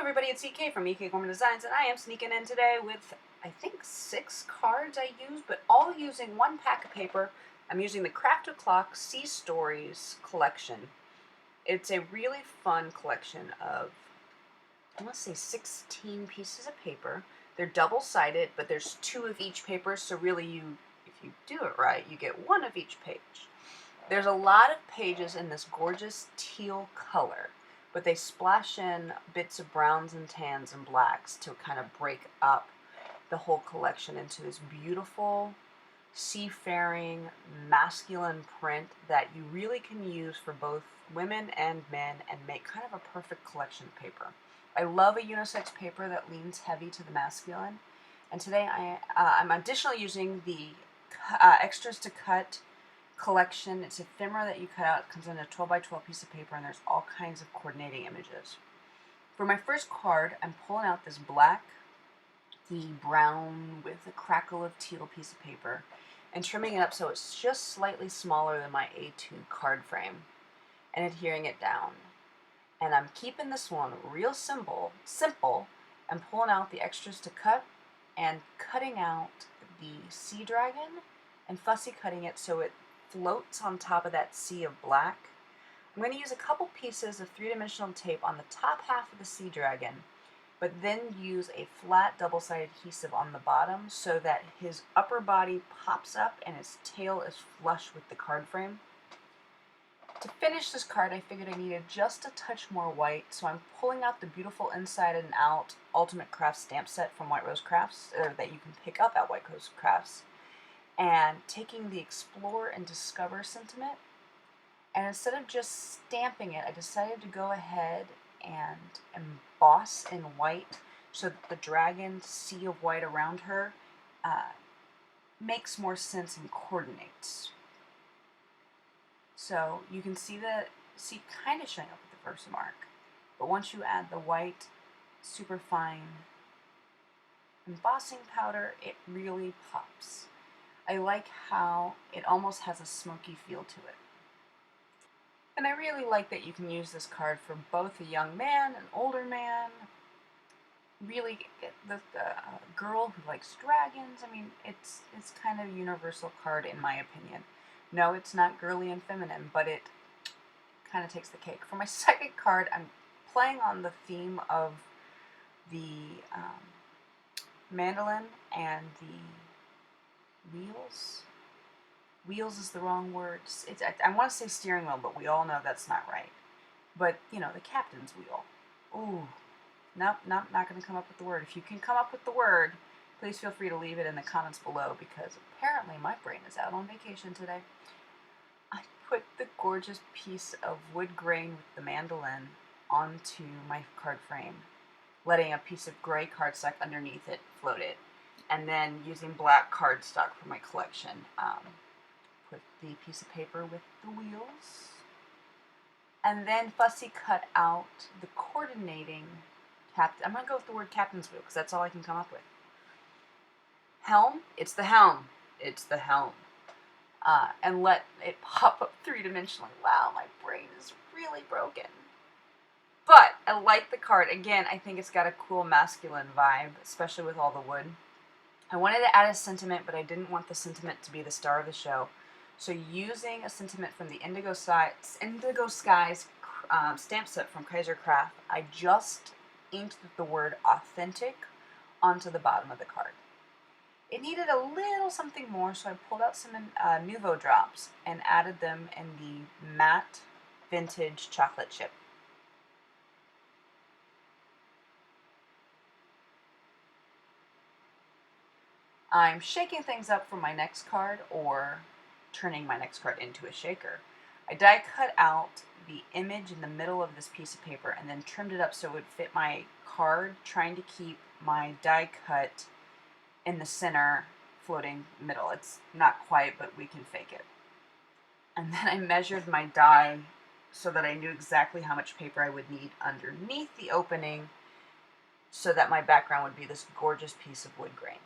everybody, it's EK from EK Gorman Designs, and I am sneaking in today with, I think, 6 cards I use, but all using one pack of paper. I'm using the Craft O'Clock Sea Stories collection. It's a really fun collection of, I want to say 16 pieces of paper. They're double-sided, but there's 2 of each paper, so really if you do it right, you get 1 of each page. There's a lot of pages in this gorgeous teal color, but they splash in bits of browns and tans and blacks to kind of break up the whole collection into this beautiful seafaring masculine print that you really can use for both women and men and make kind of a perfect collection of paper. I love a unisex paper that leans heavy to the masculine, and today I'm additionally using the extras to cut collection. It's ephemera that you cut out. It comes in a 12 by 12 piece of paper, and there's all kinds of coordinating images. For my first card, I'm pulling out this black, the brown with a crackle of teal piece of paper and trimming it up so it's just slightly smaller than my A2 card frame and adhering it down. And I'm keeping this one real simple and pulling out the extras to cut and cutting out the sea dragon and fussy cutting it so it floats on top of that sea of black. I'm going to use a couple pieces of 3-dimensional tape on the top half of the sea dragon, but then use a flat double-sided adhesive on the bottom so that his upper body pops up and his tail is flush with the card frame. To finish this card, I figured I needed just a touch more white, so I'm pulling out the beautiful inside and out Ultimate Crafts stamp set from White Rose Crafts, that you can pick up at White Rose Crafts, and taking the Explore and Discover sentiment, and instead of just stamping it, I decided to go ahead and emboss in white so that the dragon sea of white around her makes more sense and coordinates. So you can see the sea kind of showing up with the first mark, but once you add the white super fine embossing powder, it really pops. I like how it almost has a smoky feel to it. And I really like that you can use this card for both a young man, an older man, really the girl who likes dragons. I mean, it's kind of a universal card in my opinion. No, it's not girly and feminine, but it kind of takes the cake. For my second card, I'm playing on the theme of the mandolin and the wheels. Wheels is the wrong word. I want to say steering wheel, but we all know that's not right. But, you know, the captain's wheel. Ooh. Nope, not going to come up with the word. If you can come up with the word, please feel free to leave it in the comments below, because apparently my brain is out on vacation today. I put the gorgeous piece of wood grain with the mandolin onto my card frame, letting a piece of gray cardstock underneath it float it, and then using black cardstock for my collection. Put the piece of paper with the wheels, and then fussy cut out the coordinating I'm going to go with the word captain's wheel because that's all I can come up with. Helm, it's the helm. It's the helm. And let it pop up 3-dimensionally. Wow, my brain is really broken. But I like the card. Again, I think it's got a cool masculine vibe, especially with all the wood. I wanted to add a sentiment, but I didn't want the sentiment to be the star of the show. So using a sentiment from the Indigo Skies stamp set from Kaiser Craft, I just inked the word authentic onto the bottom of the card. It needed a little something more, so I pulled out some Nouveau drops and added them in the matte vintage chocolate chip. I'm shaking things up for my next card, or turning my next card into a shaker. I die cut out the image in the middle of this piece of paper and then trimmed it up so it would fit my card, trying to keep my die cut in the center, floating middle. It's not quite, but we can fake it. And then I measured my die so that I knew exactly how much paper I would need underneath the opening so that my background would be this gorgeous piece of wood grain.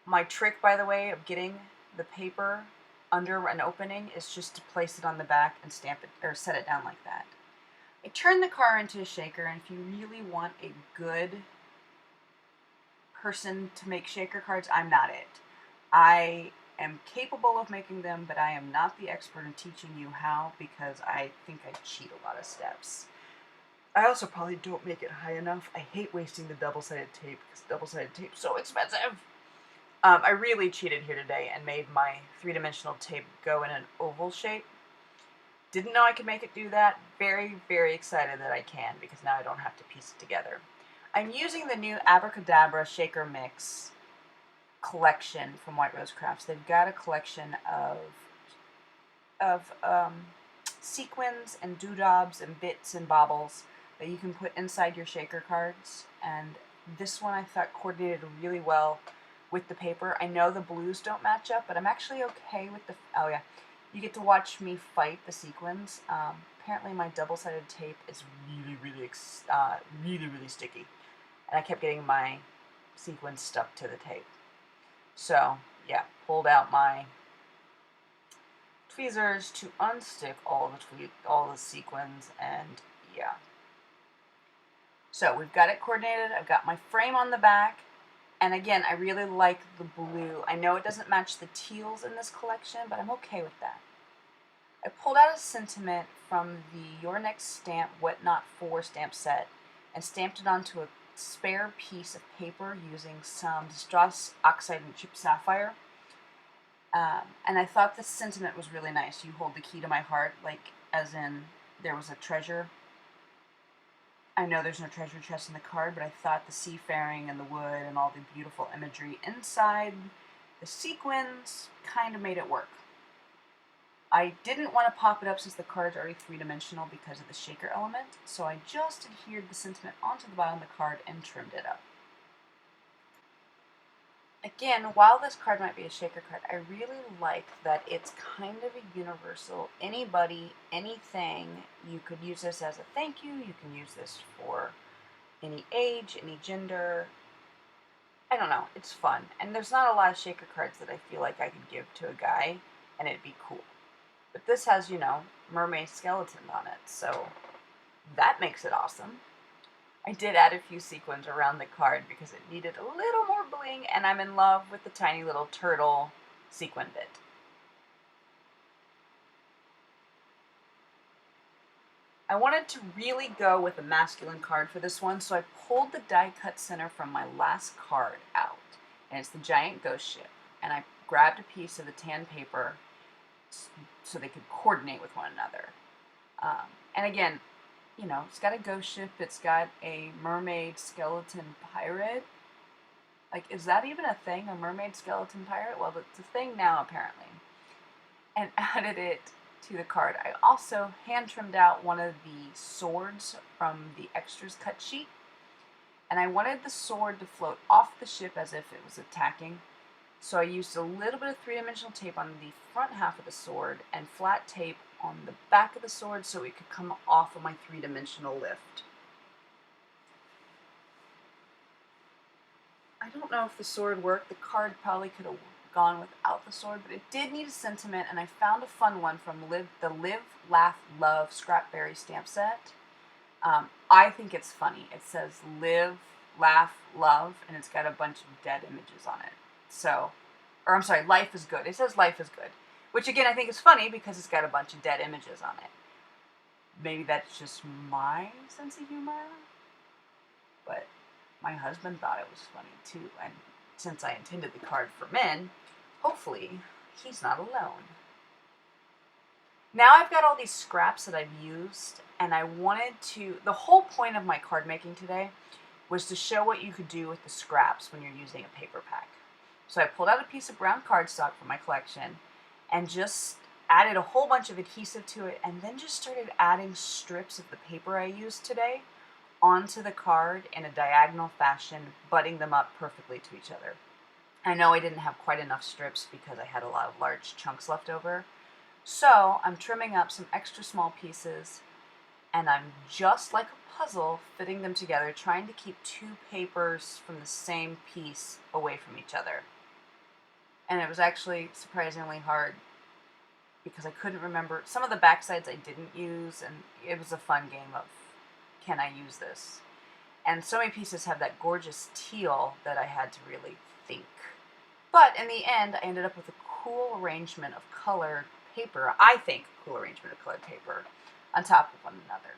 My trick, by the way, of getting the paper under an opening is just to place it on the back and stamp it, or set it down like that. I turned the car into a shaker, and if you really want a good person to make shaker cards, I'm not it. I am capable of making them, but I am not the expert in teaching you how because I think I cheat a lot of steps. I also probably don't make it high enough. I hate wasting the double-sided tape because double-sided tape is so expensive. I really cheated here today and made my three-dimensional tape go in an oval shape. Didn't know I could make it do that. Very, very excited that I can because now I don't have to piece it together. I'm using the new Abracadabra Shaker Mix collection from White Rose Crafts. They've got a collection of sequins and doodads and bits and baubles that you can put inside your shaker cards. And this one I thought coordinated really well with the paper. I know the blues don't match up, but I'm actually okay with the... Oh yeah, you get to watch me fight the sequins. Apparently my double-sided tape is really sticky. And I kept getting my sequins stuck to the tape. So, yeah, pulled out my tweezers to unstick all the sequins, and yeah. So, we've got it coordinated. I've got my frame on the back. And again, I really like the blue. I know it doesn't match the teals in this collection, but I'm okay with that. I pulled out a sentiment from the Your Next Stamp What Not For stamp set and stamped it onto a spare piece of paper using some Distress Oxide and Chipped Sapphire. And I thought the sentiment was really nice. You hold the key to my heart, like as in there was a treasure. I know there's no treasure chest in the card, but I thought the seafaring and the wood and all the beautiful imagery inside the sequins kind of made it work. I didn't want to pop it up since the card's already three-dimensional because of the shaker element, so I just adhered the sentiment onto the bottom of the card and trimmed it up. Again, while this card might be a shaker card, I really like that it's kind of a universal. Anybody, anything, you could use this as a thank you, you can use this for any age, any gender. I don't know, it's fun. And there's not a lot of shaker cards that I feel like I could give to a guy and it'd be cool. But this has, you know, mermaid skeleton on it, so that makes it awesome. I did add a few sequins around the card because it needed a little more bling, and I'm in love with the tiny little turtle sequin bit. I wanted to really go with a masculine card for this one, so I pulled the die cut center from my last card out, and it's the giant ghost ship, and I grabbed a piece of the tan paper so they could coordinate with one another. And again, you know, it's got a ghost ship, it's got a mermaid skeleton pirate. Like, is that even a thing, a mermaid skeleton pirate? Well, it's a thing now, apparently. And added it to the card. I also hand trimmed out one of the swords from the extras cut sheet. And I wanted the sword to float off the ship as if it was attacking. So I used a little bit of three-dimensional tape on the front half of the sword and flat tape on the back of the sword so it could come off of my three-dimensional lift. I don't know if the sword worked. The card probably could have gone without the sword, but it did need a sentiment, and I found a fun one from the Live, Laugh, Love Scrapberry stamp set. I think it's funny. It says Live, Laugh, Love, and it's got a bunch of dead images on it. So, or I'm sorry, Life is Good. It says Life is Good, which again I think is funny because it's got a bunch of dead images on it. Maybe that's just my sense of humor, but my husband thought it was funny too, and since I intended the card for men, hopefully he's not alone. Now I've got all these scraps that I've used, and I wanted to, the whole point of my card making today was to show what you could do with the scraps when you're using a paper pack. So I pulled out a piece of brown cardstock from my collection and just added a whole bunch of adhesive to it, and then just started adding strips of the paper I used today onto the card in a diagonal fashion, butting them up perfectly to each other. I know I didn't have quite enough strips because I had a lot of large chunks left over. So I'm trimming up some extra small pieces, and I'm just like a puzzle fitting them together, trying to keep two papers from the same piece away from each other. And it was actually surprisingly hard because I couldn't remember. Some of the backsides I didn't use, and it was a fun game of can I use this? And so many pieces have that gorgeous teal that I had to really think. But in the end, I ended up with a cool arrangement of colored paper, I think cool arrangement of colored paper, on top of one another.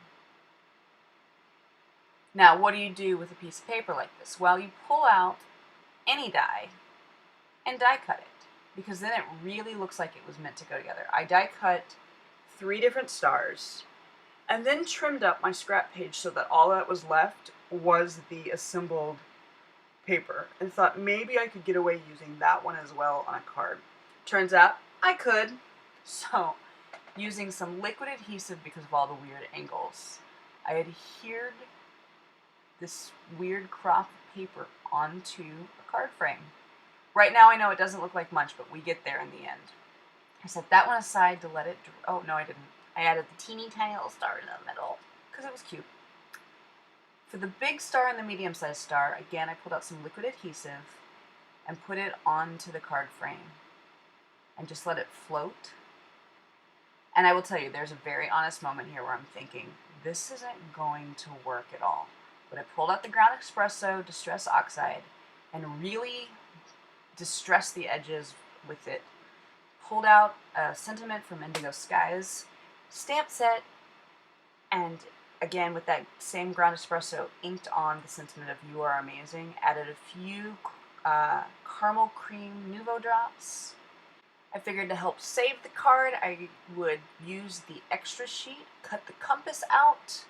Now, what do you do with a piece of paper like this? Well, you pull out any die and die cut it, because then it really looks like it was meant to go together. I die cut 3 different stars, and then trimmed up my scrap page so that all that was left was the assembled paper, and thought maybe I could get away using that one as well on a card. Turns out I could. So, using some liquid adhesive because of all the weird angles, I adhered this weird crop paper onto a card frame. Right now I know it doesn't look like much, but we get there in the end. I set that one aside to let it, oh no I didn't. I added the teeny tiny little star in the middle because it was cute. For the big star and the medium-sized star, again I pulled out some liquid adhesive and put it onto the card frame and just let it float. And I will tell you, there's a very honest moment here where I'm thinking, this isn't going to work at all. But I pulled out the ground espresso distress oxide and really distressed the edges with it. Pulled out a sentiment from Indigo Skies stamp set, and again with that same ground espresso inked on the sentiment of You Are Amazing. Added a few caramel cream nouveau drops. I figured to help save the card, I would use the extra sheet, cut the compass out,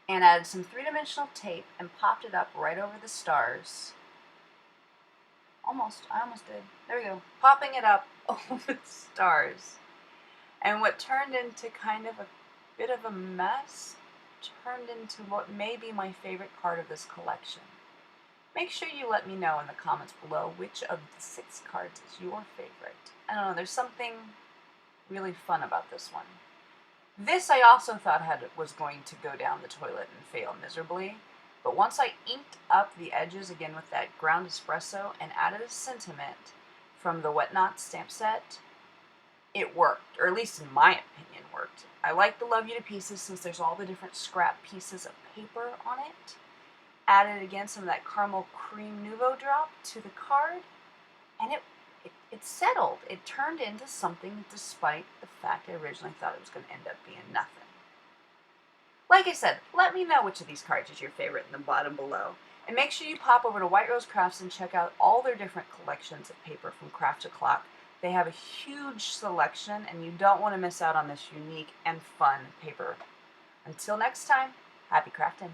and added some 3-dimensional tape and popped it up right over the stars. I almost did. There we go. Popping it up over the stars. And what turned into kind of a bit of a mess turned into what may be my favorite card of this collection. Make sure you let me know in the comments below which of the 6 cards is your favorite. I don't know, there's something really fun about this one. This I also thought was going to go down the toilet and fail miserably, but once I inked up the edges again with that ground espresso and added a sentiment from the Wet Knot stamp set, it worked, or at least in my opinion worked. I like the Love You to Pieces since there's all the different scrap pieces of paper on it. Added again some of that caramel cream nouveau drop to the card, and it settled. It turned into something despite the fact I originally thought it was going to end up being nothing. Like I said, let me know which of these cards is your favorite in the bottom below. And make sure you pop over to White Rose Crafts and check out all their different collections of paper from Craft to Clock. They have a huge selection, and you don't want to miss out on this unique and fun paper. Until next time, happy crafting.